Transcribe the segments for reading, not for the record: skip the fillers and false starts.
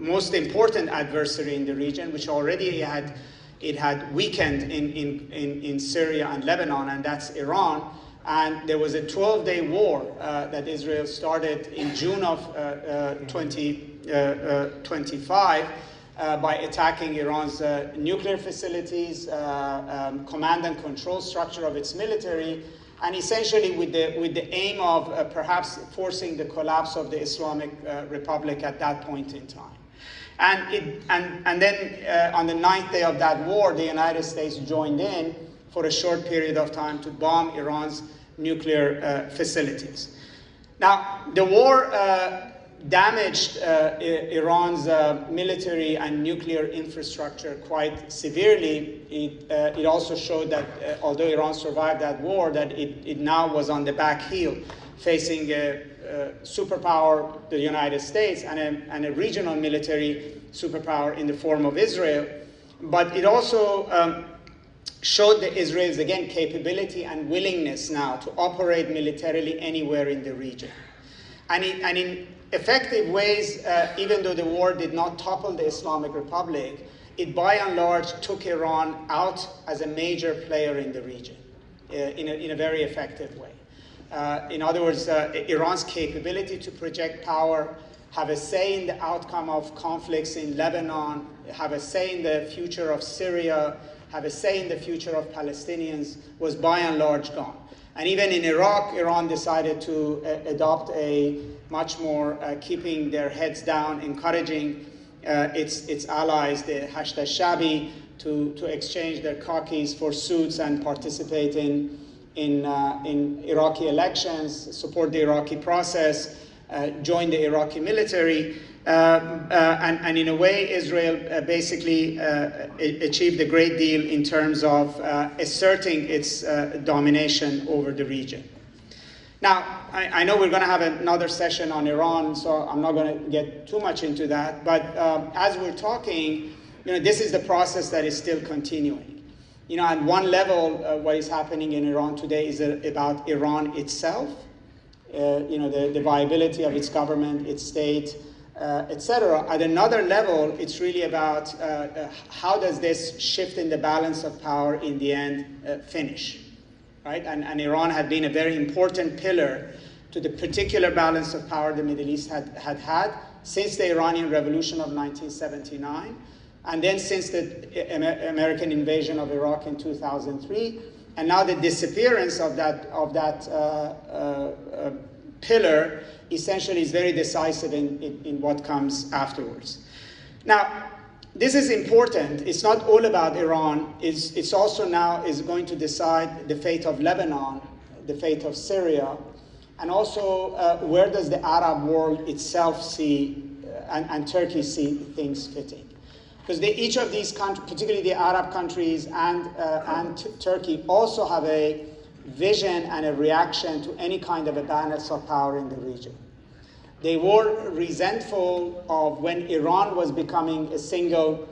most important adversary in the region, which already had weakened in Syria and Lebanon, and that's Iran. And there was a 12-day war that Israel started in June of 2025 by attacking Iran's nuclear facilities, command and control structure of its military, and essentially with the aim of perhaps forcing the collapse of the Islamic Republic at that point in time. And then on the 9th day of that war, the United States joined in for a short period of time to bomb Iran's nuclear facilities. Now, the war damaged Iran's military and nuclear infrastructure quite severely. It also showed that although Iran survived that war, that it now was on the back heel, facing a superpower, the United States, and a regional military superpower in the form of Israel. But it also showed the Israel's, again, capability and willingness now to operate militarily anywhere in the region. And in effective ways, even though the war did not topple the Islamic Republic, it by and large took Iran out as a major player in the region in a very effective way. In other words, Iran's capability to project power, have a say in the outcome of conflicts in Lebanon, have a say in the future of Syria, have a say in the future of Palestinians, was by and large gone. And even in Iraq, Iran decided to adopt a much more keeping their heads down, encouraging its allies, the Hashd al-Shabi, to exchange their khakis for suits and participate in Iraqi elections, support the Iraqi process, join the Iraqi military. And in a way, Israel basically achieved a great deal in terms of asserting its domination over the region. Now, I know we're going to have another session on Iran, so I'm not going to get too much into that. But as we're talking, this is the process that is still continuing. At one level, what is happening in Iran today is about Iran itself, the viability of its government, its state, etc. At another level, it's really about how does this shift in the balance of power in the end finish, right? And Iran had been a very important pillar to the particular balance of power the Middle East had since the Iranian Revolution of 1979, and then since the American invasion of Iraq in 2003, and now the disappearance of that pillar essentially is very decisive in what comes afterwards. Now, this is important. It's not all about Iran. It's also now is going to decide the fate of Lebanon, the fate of Syria, and also where does the Arab world itself see and Turkey see things fitting. Because each of these countries, particularly the Arab countries and Turkey, also have a vision and a reaction to any kind of a balance of power in the region. They were resentful of when Iran was becoming a single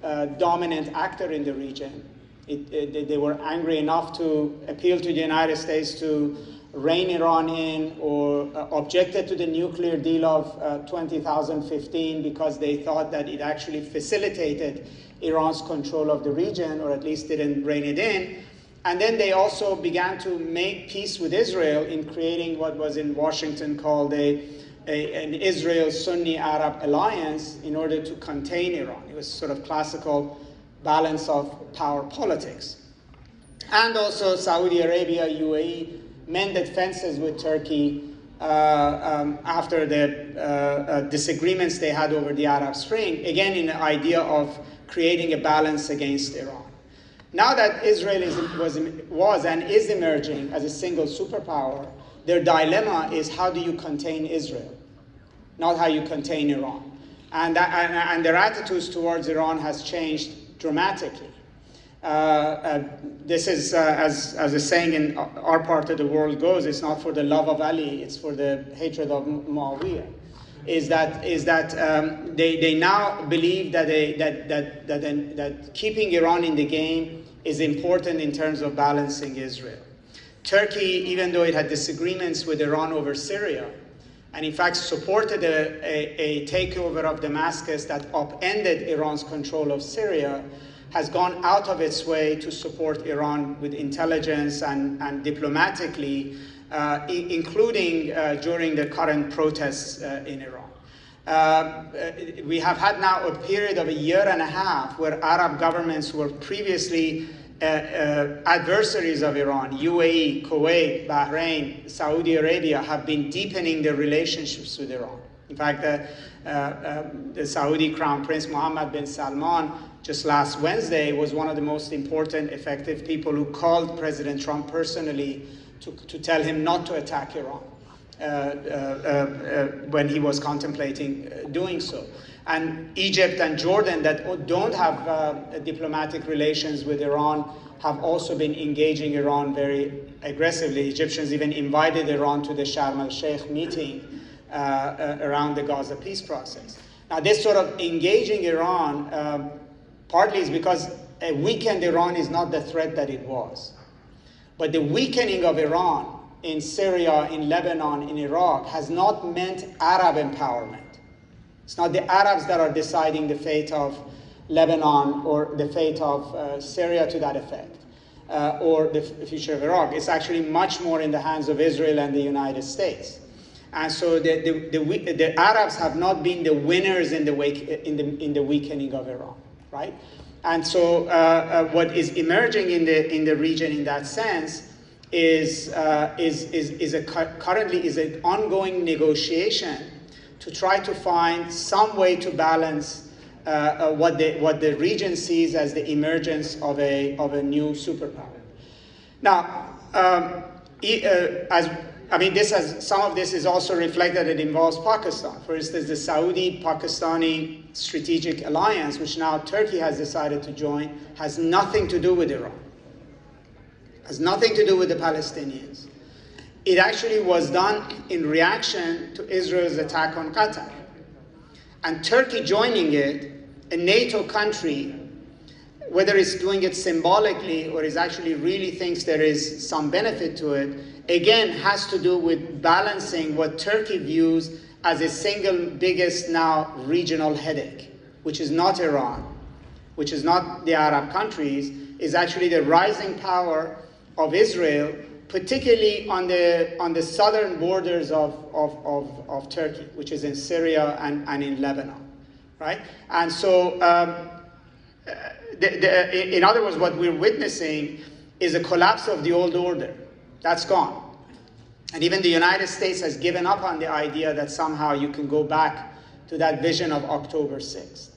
dominant actor in the region. They were angry enough to appeal to the United States to rein Iran in, or objected to the nuclear deal of 2015 because they thought that it actually facilitated Iran's control of the region, or at least didn't rein it in. And then they also began to make peace with Israel in creating what was in Washington called an Israel-Sunni Arab alliance in order to contain Iran. It was sort of classical balance of power politics. And also Saudi Arabia, UAE, mended fences with Turkey after the disagreements they had over the Arab Spring, again in the idea of creating a balance against Iran. Now that Israel was and is emerging as a single superpower, their dilemma is how do you contain Israel, not how you contain Iran. And their attitudes towards Iran has changed dramatically. This is, as a saying in our part of the world goes, it's not for the love of Ali, it's for the hatred of Muawiyah. Is that they now believe that keeping Iran in the game is important in terms of balancing Israel. Turkey, even though it had disagreements with Iran over Syria, and in fact supported a takeover of Damascus that upended Iran's control of Syria, has gone out of its way to support Iran with intelligence and diplomatically, including during the current protests in Iran. We have had now a period of a year and a half where Arab governments who were previously adversaries of Iran, UAE, Kuwait, Bahrain, Saudi Arabia, have been deepening their relationships with Iran. In fact, the Saudi Crown Prince Mohammed bin Salman just last Wednesday was one of the most important, effective people who called President Trump personally to tell him not to attack Iran when he was contemplating doing so. And Egypt and Jordan, that don't have diplomatic relations with Iran, have also been engaging Iran very aggressively. Egyptians even invited Iran to the Sharm el-Sheikh meeting around the Gaza peace process. Now, this sort of engaging Iran partly is because a weakened Iran is not the threat that it was. But the weakening of Iran in Syria, in Lebanon, in Iraq has not meant Arab empowerment. It's not the Arabs that are deciding the fate of Lebanon or the fate of Syria to that effect, or the future of Iraq. It's actually much more in the hands of Israel and the United States. And so the Arabs have not been the winners in the weakening of Iran, right? And so what is emerging in the region in that sense is currently an ongoing negotiation to try to find some way to balance what the region sees as the emergence of a new superpower. Now, some of this is also reflected. It involves Pakistan. For instance, the Saudi-Pakistani strategic alliance, which now Turkey has decided to join, has nothing to do with Iran. Has nothing to do with the Palestinians. It actually was done in reaction to Israel's attack on Qatar. And Turkey joining it, a NATO country, whether it's doing it symbolically or is actually really thinks there is some benefit to it, again, has to do with balancing what Turkey views as a single biggest now regional headache, which is not Iran, which is not the Arab countries, is actually the rising power of Israel, particularly on the southern borders of Turkey, which is in Syria and in Lebanon, right? And so, in other words, what we're witnessing is a collapse of the old order. That's gone. And even the United States has given up on the idea that somehow you can go back to that vision of October 6th.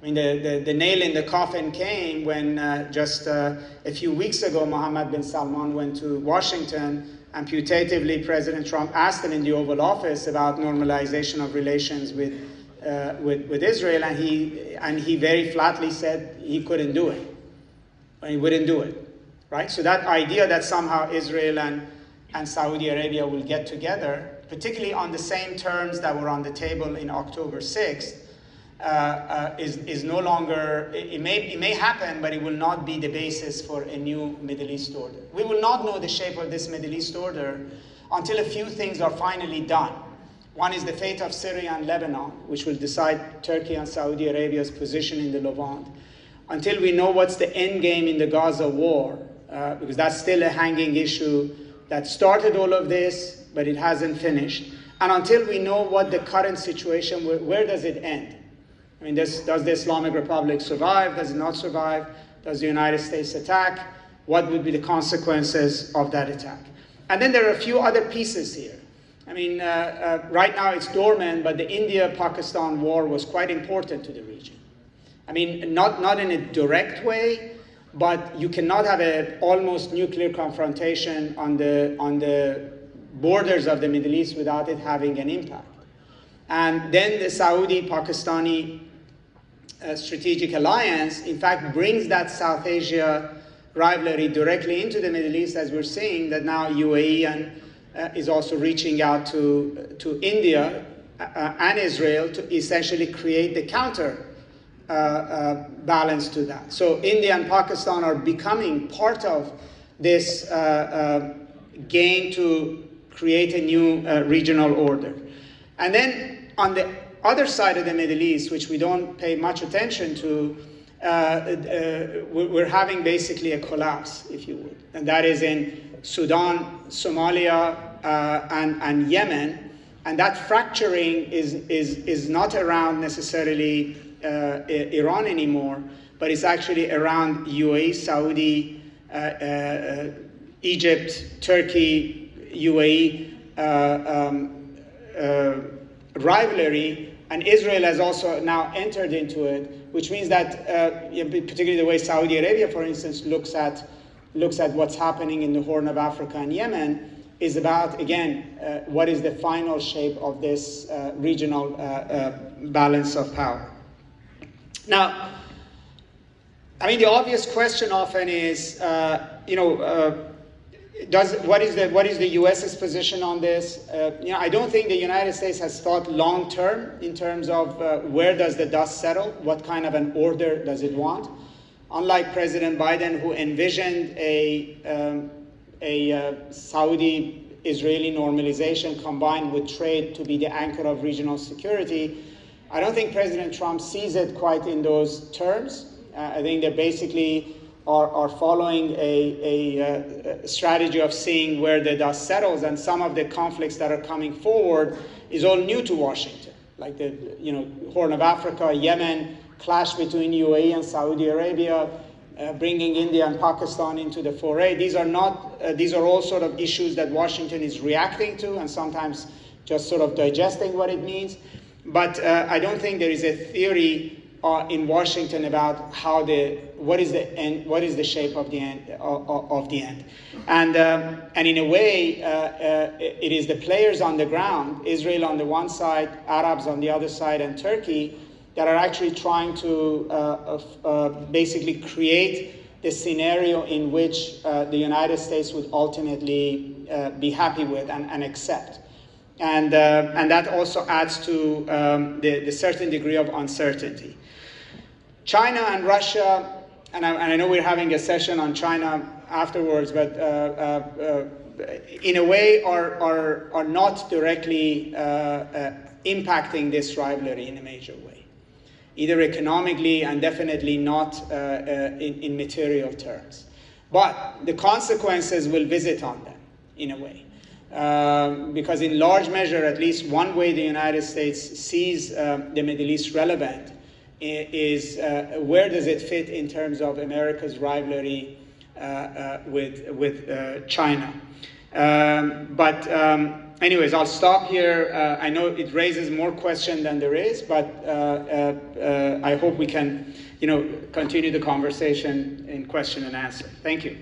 I mean, the nail in the coffin came when just a few weeks ago, Mohammed bin Salman went to Washington, and putatively President Trump asked him in the Oval Office about normalization of relations with Israel, and he very flatly said he couldn't do it. He wouldn't do it, right? So that idea that somehow Israel and Saudi Arabia will get together, particularly on the same terms that were on the table in October 6th, is no longer, it may happen, but it will not be the basis for a new Middle East order. We will not know the shape of this Middle East order until a few things are finally done. One is the fate of Syria and Lebanon, which will decide Turkey and Saudi Arabia's position in the Levant. Until we know what's the end game in the Gaza War, because that's still a hanging issue that started all of this, but it hasn't finished. And until we know what the current situation, where does it end? I mean, does the Islamic Republic survive? Does it not survive? Does the United States attack? What would be the consequences of that attack? And then there are a few other pieces here. I mean, right now it's dormant, but the India-Pakistan war was quite important to the region. I mean, not in a direct way, but you cannot have an almost nuclear confrontation on the borders of the Middle East without it having an impact. And then the Saudi-Pakistani strategic alliance, in fact, brings that South Asia rivalry directly into the Middle East, as we're seeing that now UAE is also reaching out to India and Israel to essentially create the counter balance to that. So India and Pakistan are becoming part of this game to create a new regional order. And then on the other side of the Middle East, which we don't pay much attention to, we're having basically a collapse, if you would. And that is in Sudan, Somalia, and Yemen. And that fracturing is not around necessarily Iran anymore, but it's actually around UAE, Saudi, Egypt, Turkey, UAE rivalry, and Israel has also now entered into it, which means that, particularly the way Saudi Arabia, for instance, looks at what's happening in the Horn of Africa and Yemen, is about, again, what is the final shape of this regional balance of power. Now, I mean, the obvious question often is, what is the U.S.'s position on this? I don't think the United States has thought long term in terms of where does the dust settle, what kind of an order does it want. Unlike President Biden, who envisioned a Saudi-Israeli normalization combined with trade to be the anchor of regional security, I don't think President Trump sees it quite in those terms. I think they basically are following a strategy of seeing where the dust settles, and some of the conflicts that are coming forward is all new to Washington, like the Horn of Africa, Yemen, clash between UAE and Saudi Arabia, bringing India and Pakistan into the foray. These are all sort of issues that Washington is reacting to and sometimes just sort of digesting what it means. But I don't think there is a theory in Washington about what is the shape of the end and in a way it is the players on the ground, Israel on the one side, Arabs on the other side, and Turkey, that are actually trying to basically create the scenario in which the United States would ultimately be happy with and accept. And that also adds to the certain degree of uncertainty. China and Russia, and I know we're having a session on China afterwards, but in a way are not directly impacting this rivalry in a major way, either economically and definitely not in material terms. But the consequences will visit on them in a way. Because in large measure, at least one way the United States sees the Middle East relevant is where does it fit in terms of America's rivalry with China. Anyways, I'll stop here. I know it raises more questions than there is, but I hope we can continue the conversation in question and answer. Thank you.